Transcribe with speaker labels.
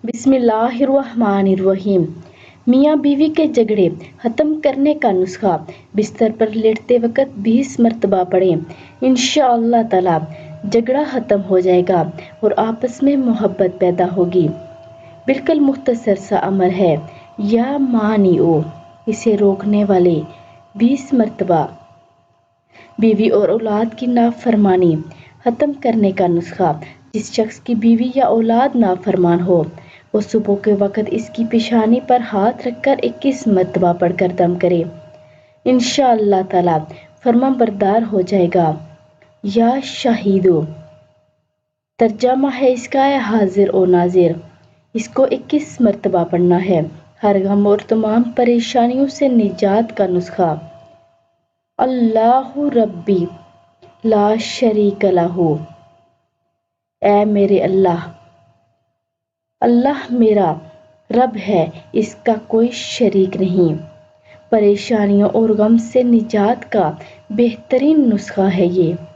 Speaker 1: بسم اللہ الرحمن الرحیم۔ میاں بیوی کے جھگڑے ختم کرنے کا نسخہ بستر پر لیٹتے وقت 20 مرتبہ پڑھیں۔ انشاءاللہ تعالی جھگڑا ختم ہو جائے گا اور آپس میں محبت پیدا ہوگی۔ بالکل مختصر سا عمل ہے یا مانعو، اسے روکنے والے 20 مرتبہ۔ بیوی اور اولاد کی نافرمانی ختم کرنے کا نسخہ: جس شخص کی بیوی یا اولاد نافرمان ہو وہ صبح کے وقت اس کی پیشانی پر ہاتھ رکھ کر 21 مرتبہ پڑھ کر دم کرے۔ انشاءاللہ تعالی فرما بردار ہو جائے گا۔ یا شاہدو، ترجمہ ہے اس کا ہے حاضر و ناظر۔ اس کو 21 مرتبہ پڑھنا ہے۔ ہر غم اور تمام پریشانیوں سے نجات کا نسخہ: اللہ ربی لا شریک لہ، اے میرے اللہ، اللہ میرا رب ہے، اس کا کوئی شریک نہیں۔ پریشانیوں اور غم سے نجات کا بہترین نسخہ ہے یہ۔